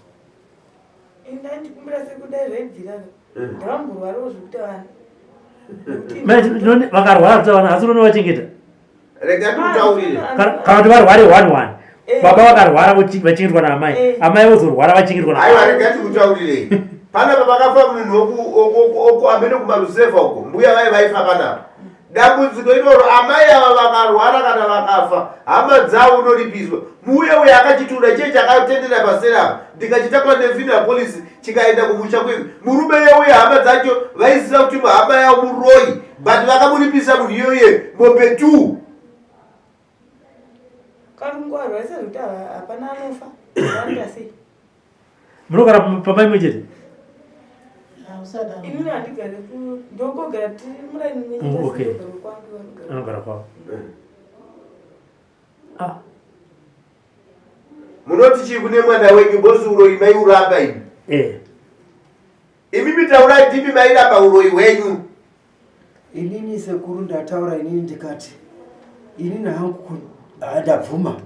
ndandikumbira sekudai zvaibvira ndavamborwarawo zvekuti vanhu vakarwara kuti vanhu asi unono vachengeta rega ndikutaurire kana kuti varware 1-1 baba vakarwara vachengetwa naamai amai vozorwara vachengetwa aiwa rega ndikutaurire pana pavakafa munhu amene kumarusevha uko mbuya vai vaifa panapa dambudziko iroro amai ava vakarwara kana vakafa hama dzavo unoripiswa muye uyo akachitura chee chakatendera paserapo ndikachitakwa nevhini yapolisi chikaenda kumusha kwedu murume yeuye hama dzacho vaisisa kuti hama yavo muroi but vakamuripisa munhu iyoye mombe 2 karungwarwa sezvekuti hapana anofa vanoita sei munogara pamba imwe chete inini handigare ndongogara tiri muraini anogara kwavo munoti chii kune mwana wenyu bosi uroi maiuramba imi imi mitaurai timi mairamba uroi hwenyu inini sekuru ndataura inini ndikati inini hangu ndabvuma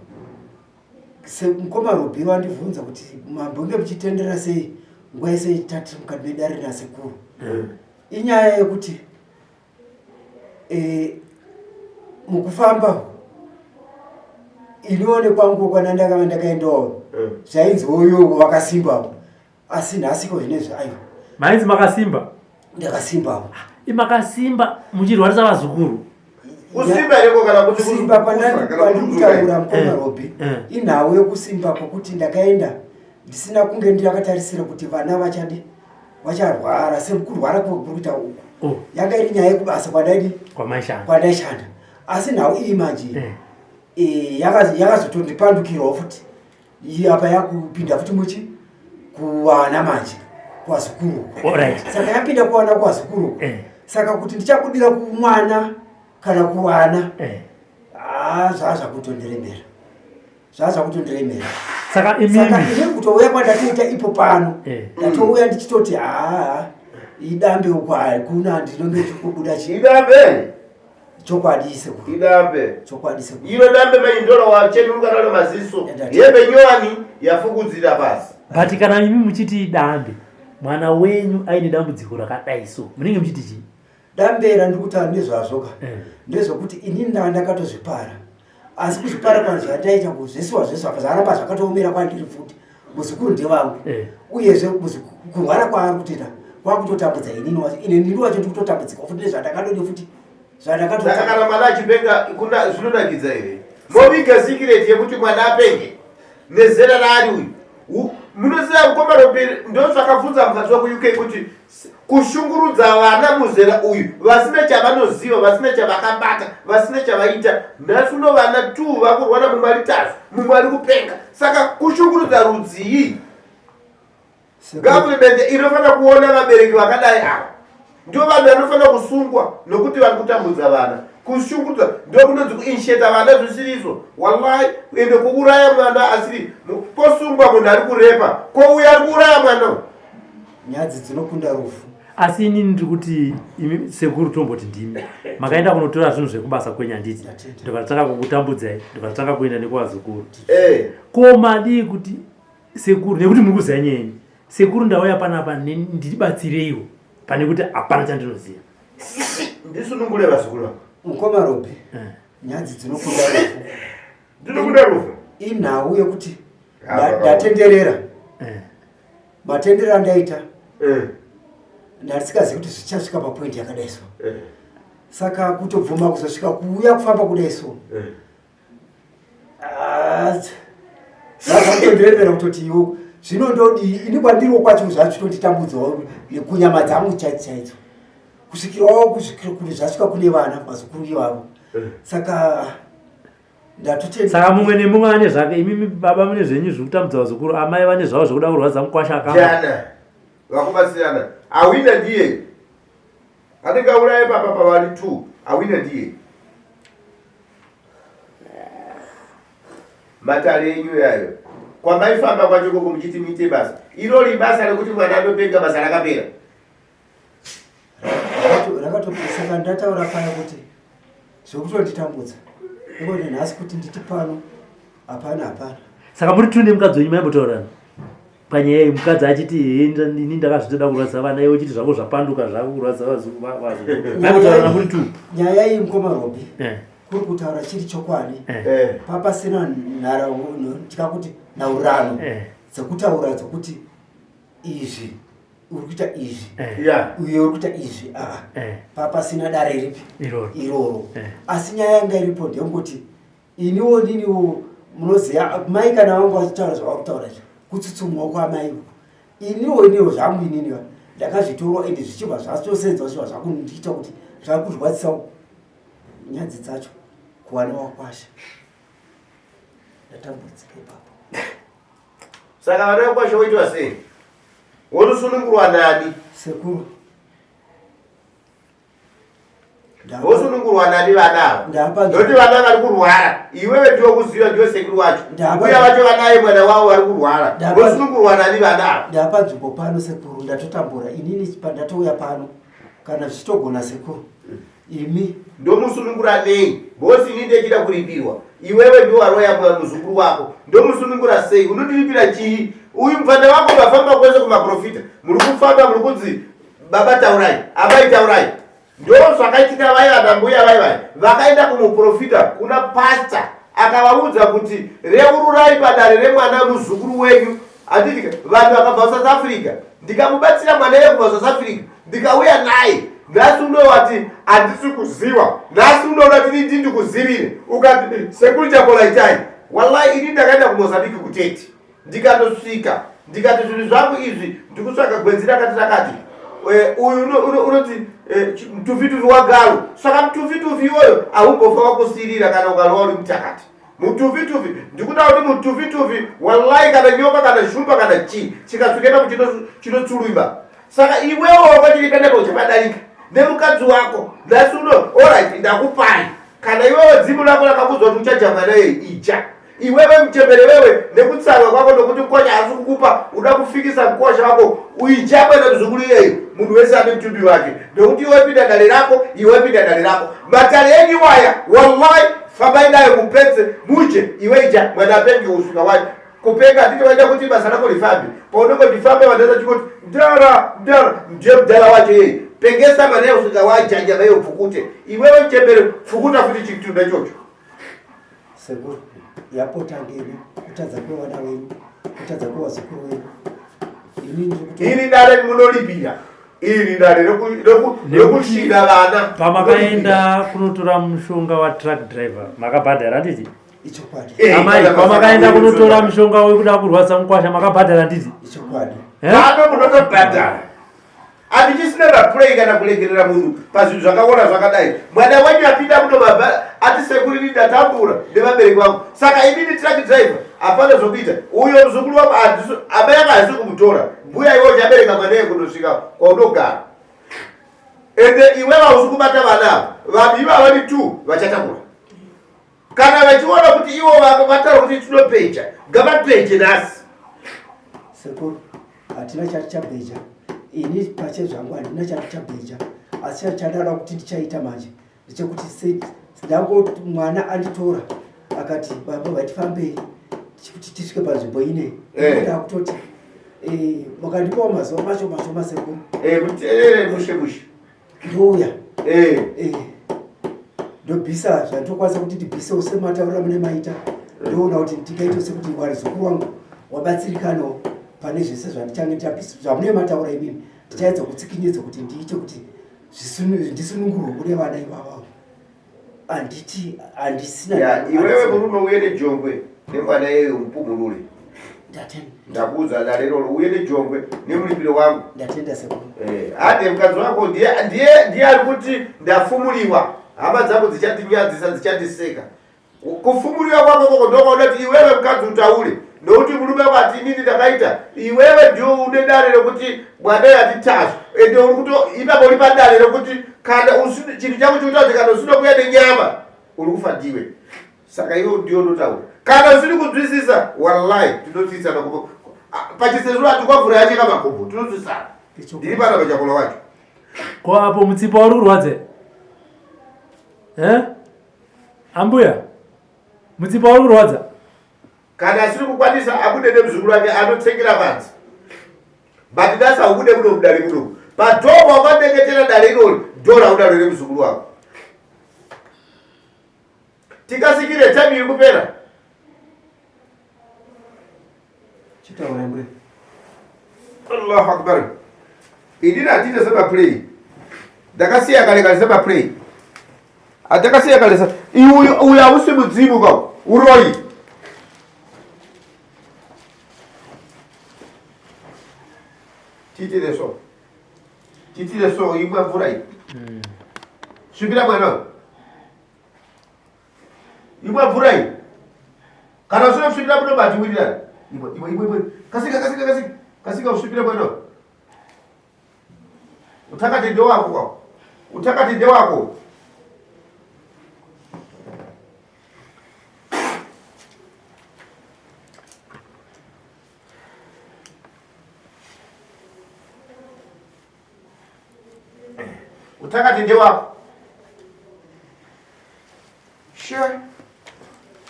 mukoma Robhi wandibvunza kuti mambonge muchitendera sei nguva yese tati mukati medare nasekuru inyaya yekuti mukufamba inione kwangu kwanandakava ndakaendawo zvainzoyo wakasimbawo asi nhasiko zvinezvi aiwa mainzi makasimba ndakasimbawo imakasimba muchirwarisa vazukuru kusimba reko kana kuti kusimba pandikutaura mukoma Robhi inhawo yekusimba kwokuti ndakaenda ndisina kunge ndakatarisira kuti vana vacharwara sekurwara kwekuita uku yanga iri nyaya yekubasa kwandaishanda asi nhau iyi manje yakazotondipandukirawo futi apa yakupinda futi muchi kuwana manje kwazukuru saka yapinda kuwana kwazukuru saka kuti ndichakudira kumwana kana kuwana zvazvakutondiremera saka ini kutouya kwandatoita ipo pano ndatouya ndichitoti idambe ukwai kuna ndinonge chikubuda idambe chokwadi sekuru iro dambe maindora wachenurukanalo maziso yembe Nyowani yafukudzira pasi but kana imi muchiti dambe mwana wenyu aine dambudziko rakadai so munenge muchiti chii dambe randikutaura nezvazvoka ndezvokuti inini ndakatozvipara asi kuzvipara kwangu zvandaita kuzvisiwa zvese zvakazaramba zvakatoomera kwandiri futi muzukuru ndevangu uyezve kurwara kwaari kutoita kwakutotambudza inini wacho ndikutotambudzika futi nezvandakadodi futi saka kana mwana achipenga zvinonakidza here moviga sikireti yekuti mwana apenge nezera raari uyu munoziva mukoma Robhi ndo zvakabvunza mukadzi waku-UK kuti kushungurudza vana muzera uyu vasina chavanoziva vasina chavakabata vasina chavaita nhasi uno vana 2 vakurwara mumwe ari tafu mumwe ari kupenga saka kushungurudza rudzii gavhuremende inofanira kuona vabereki vakadai ava ndio vanhu vanofanira kusungwa nokuti vari kutambudza vana kushungurudza ndio kunonzi kuinisheta vana zvisiriso wallahi ende kuuraya mwana asiri posungwa munhu ari kurepa kouya ari kuuraya mwana nyadzi dzinokunda rufu asi inini ndiri kuti imi sekuru tomboti ndimi makaenda kunotora zvinhu zvekubasa kwenyu handiti ndikatanga kukutambudzai ndikatanga kuenda nekuvazukuru ko madii kuti sekuru nekuti muri kuziva nyenyu sekuru ndauya panapa ndiribatsireiwo pane kuti hapana chandinoziva ndisunungure vazukuru vako mukoma Robhi nyadzi dzinokunda rufu inhau yekuti ndatenderera matendero andaita ndatisingazivi kuti zvichasvika papoindi yakadai so saka kutobvuma kuzosvika kuuya kufamba kudai so zvazvakutondiremera kutoti iwo zvino ndodi ini kwandiriwo kwacho zvachitonditambudzawo kunyama dzangu chaidzo kusvikirawo kuti zvasvika kune vana vazukuru ivavo saka saka mumwe nemumwe ane zvake. Imimi baba mune zvenyu zvekutambudza vazukuru, amai vane zvavo zvekuda kurwadza mukwasha akanga vakubatsirana. Awina ndiye anenge auraye papa pavari 2. Awina ndiye matare enyu yayo kwamaifamba kwacho koko muchiti muite basa irori basa rekuti mwana anopenga basa rakapera rakatopesaka. Ndataura paya kuti zvokutonditambudza ikone nhasi kuti nditi pano hapana. Saka muri 2 nemukadzi wenyu maimbotaurana panyaya iyi, mukadzi achiti ini ndakazvitoda kurwadza vana iwo chiti zvako zvapanduka zvako kurwadza vazukuru maimbotaurana muri 2. Nyaya iyi mukoma Robi kuri kutaura chiri chokwadi papasina tikakuti naurano dzekutaura dzokuti izvi uri kuita izvi uye uri kuita izvi papasina dare ripi iroro. Asi nyaya yanga iripo ndeyekuti iniwo niniwo munoziva mai kana vangu vachitaura zvava kutaura izvi kutsutsumwa kwamai iniwo zvangu inini ndakazvitora ende zvichibva zvatosenza zvichibva zvakundiita kuti zvakurwadzisa nyadzi dzacho kuwana wakwasha. Ndatambudzika ipapo. Saka vana vakwasha voitwa sei? Wonosunungurwa nani? Sekuru. Wosunungurwa nani vana? Ndoti vana vari kurwara. Iwewe ndiwe kuziva ndiwe sekuru wacho. Uya vacho vanaye mwana wavo vari kurwara. Wosunungurwa nani vana? Ndapa nzvimbo pano sekuru, ndatotambura. Inini pandatouya pano kana zvichitogona sekuru. Imi ndomusunungura nei? Bosi ini ndechida kuripirwa. Iwewe ndiwe waroya muzukuru wako. Ndomusunungura sei? Unondiripira chii? Uyu mfana wako vafamba kwese kumaprofita. Muri kufamba muri kunzi baba taurai, abai taurai. Ndo zvakaitika vai vanambuya vai vakaenda kumuprofita kuna pastor akavaudza kuti reururai padare remwana muzukuru wenyu. Anditi vanhu vakabva South Africa ndikamubatsira mwana yeye kubva South Africa ndikauya naye. Nhasi unowati handisi kuziva, nhasi unoona kuti ndindi kuzivire ukati sekuru chakolaitai. Wallahi ini ndakaenda kuMozambique kuteti ndikatosvika ndikati zvinhu zvangu izvi ndikutsvaga gwenzi rakati uyu unoti mutuvituvi wagalo. Saka mutuvituvi iwoyo haumbofa wakusirira kana ukalowa uri mutakati. Mutuvituvi ndikuda kuti mutuvituvi wallahi kana nyoka kana shumba kana chii chikasvika chinotsurumba. Saka iwewo wakachiripenepo uchapadarika nemukadzi wako. Nhasi alright ndakupai. Kana iwewe dzimu rako rakakudzwa kuti uchajamba naye ija. Iwewe mchembere wewe nekutsamwa kwako ndokuti mkocha asi kukupa uda kufikisa mkocha wako uijamba na mzukuru yeye munhu wese ane mtumbi wake. Ndokuti iwe pinda dale rako, iwe pinda dale rako. Matare yenyu waya wallahi fambai naye mupetse muje iwe ija mwana apenge usvika wacho. Kupenga ndito waenda kuti basa rako rifambe. Paunenge ndifambe vandaza chikuti ndara ndiye mdala wacho yeye. Pengesa mwana usvika wajanja naye upfukute. Iwewe mchembere pfukuta futi chitunda chocho. Sekuru yapota ngeni kutadza kwevana venyu, kutadza kwevazukuru venyu. Ini dare munolipira. Iri dare rekushira vana. Pamakaenda kunotora mushonga wa truck driver makabhadhara nditi? Ichokwadi. Amai pamakaenda kunotora mushonga wekuda kurwadza mukwasha makabhadhara nditi? Ichokwadi. Pano munotobhadhara. Handichisina mapurei kana kuregerera munhu pazvinhu zvakaona zvakadai. Mwana wenyu apinda munomabhara ati sekuru ini ndatambura nevabereki vangu. Saka inini truck driver hapana zvokuita. Uyo muzukuru wangu amai anga haisi kumutora. Mbuya iwo chabereka mwana yeye kundosvika kwaunogara. Ende iwe hausi kubata vana. Vanhu ivo havani 2 vachatambura. Kana vachiona kuti ivo vakavataura kuti tinopeja, ngavapeje nhasi. Sekuru hatina chati chapeja. Ini pache zvangu handina chati chapeja. Asi chadada kuti ndichaita manje ndechekuti ndangoti mwana anditora akati baba vatifambei kuti tisvike panzvimbo ine ndakutoti mukandipawo mazuva mashoma sekuru mushe ndouya ndobvisa zvandinokwanisa kuti ndibvisewo semataurira mune maita. Ndoona kuti ndingaita sekuti Mwari zukuru wangu wabatsirikanawo pane zvese zvandichange ndabvisa zvamune mataura imini ndichaedza kutsikinyedza kuti ndiite kuti ndisunungurwe kune vana ivavo. Handisina iwewe murume uye nejongwe nemwana yeyo mupumurure. Ndakuudza darero uye nejongwe nemuripiro wangu. Ndatenda sekuru. Hade mukadzi wako ndiye ari kuti ndafumuliwa. Hama dzangu dzichatinyadzisa dzichandiseka. Kufumuliwa kwako ndoko ndati iwewe mkazi utaule. Ndokuti mulume wati nini takaita. Iwewe ndio une dale lokuti bwanae atitazo. Ndio ukuto ipapo lipa dale lokuti kana usudi chini chako chotaze kana usudi kuyade nyama. Ulikufa ndiwe. Saka hiyo ndio ndotaule. Kana usudi kudrisisa wallahi tunotisa na kubo. Pachisezula tukavura yache kama kombo. Tunotisa. Ndilipa na bachakolo wacho. Kwa hapo mtsipa warurwadze. Ambuya. Mtsipa warurwadza. Kana asiri kukwanisa abude nemzukuru wake anotsekera pansi. But that's abude muno mudali muno. Patomo wakadeketera dali ino dola udalere mzukuru wako. Tikasikire time iri kupera. Chitaura mbure. Allahu Akbar. Idina atite sema play. Dakasiya kale sema play. Atakasiya kale sema uya usimudzimu kwa uroi. Titi de so imwa vurai. Subira bwana. Imwa vurai. Kana sura subira bwana bati wira. Imwa. Kasika usubira bwana. Utaka tende wako. Utaka tende wako. Sure.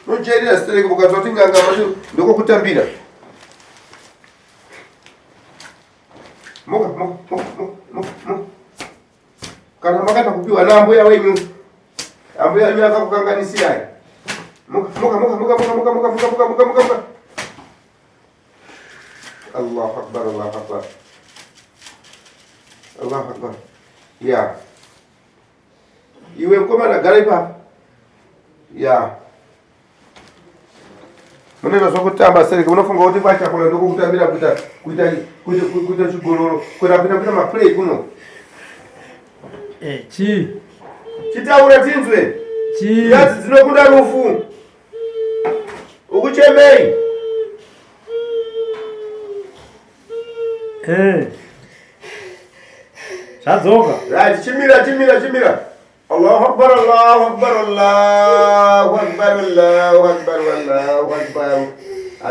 Nojeri asitele kubukazo tinganga macho ndoko kutambira. Moka. Kana makata kupiwa na ambuya wenyu. Ambuya wenyu akakukanganisia. Moka. Allahu Akbar. Ya. Iwe mkoma na garipa. Ya. Munena sokutamba sele kunofunga kuti kwacha kola ndoko kutambira kuita chigoloro kwera pita maplay kuno. Chitaura tinzwe. Yazi dzinokunda rufu. Ukuchemei. Sadzoka. Right, chimira. Allahu Akbar.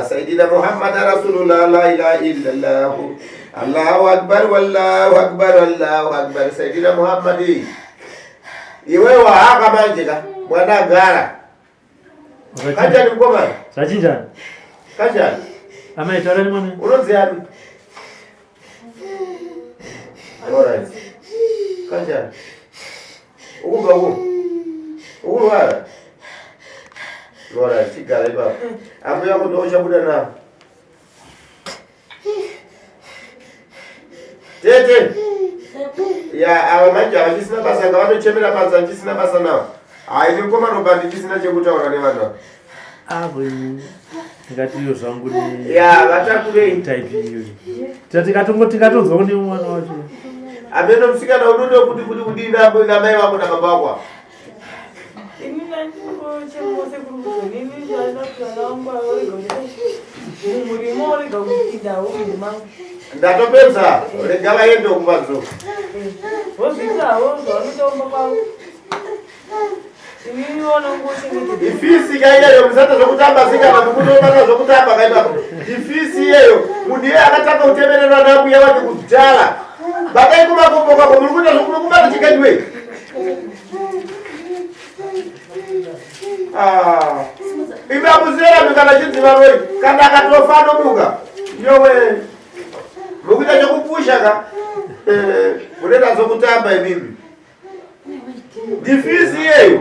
Sayyidina Muhammad Rasulullah la ilaha illallah. Allahu Akbar. Sayyidina Muhammad. Iwe wa haka manjika mwana gara. Kaja ni ngoma. Sajinja. Kaja. Ama itore ni mwana. Unoziani. Alright. Kaja. Uruwa. Lora tigala iba. Ambuya kudosha budana. Tete. Ya awamanja ajisina basa ngawato chemera panza ajisina basa nao. Ayi ngoma robandi ajisina chekutaura nevana. Ngati iyo zvangu ni ya vatakure type iyo. Tikatonzwa kune mwana wacho. Ameno msikana unondo kuti kudinda ambo na mai wako na baba wako. Inina ndiko chemose kuruzo nini jana tunaomba wewe ngoje. Murimo uri gakida ubima. Ndatopedza regava yendo kuvadzo. Wozita wozotomba kwa. Iniona ngoje ifisi kaiyeyo mzata zokutamba sikana kukutomba zokutamba kaita. Ifisi yeyo mundiye akataka utemerera na mbuya wake kudala. Bakai kumakomboka kumulukuta zokulukubata chikadwe. Ibabuzera mikana chidziva roi kana akatofano muka. Yowe. Mukuita chokupusha ka. Munenda zokutamba imimi. Ifisi yeyo.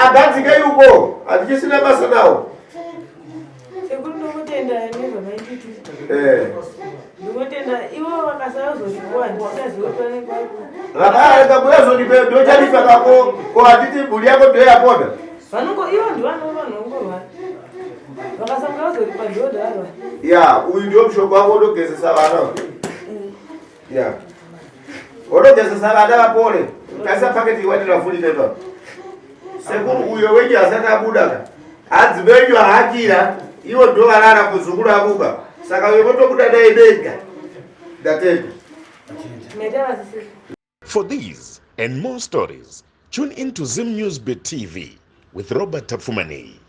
Agadzike yuko. Atichisina basa nawo. Sekundo kutenda never maititi. Ndikutenda iwo vakasazo zvikwani ndazotone kwako. Kabuyazo ndo chalipa kako ko atiti mbuli yako ndo yapoda. Vanongo iwo vanongorwa. Vakasamgazo ripa ndodaro. Ya, uyu ndio mshoko wako ndogezesa vana. Ya. Ndogezesa vana vapole. Kasa paketi wadi la fuli pepa. sekuru uyo wenyu asati abudaka adzi venyu ahakira iwo ndo valala kuzukuru abuka saka wevotobuda dai denga datenda. For these and more stories, tune into Zim News Beat TV with Robert Tafumani.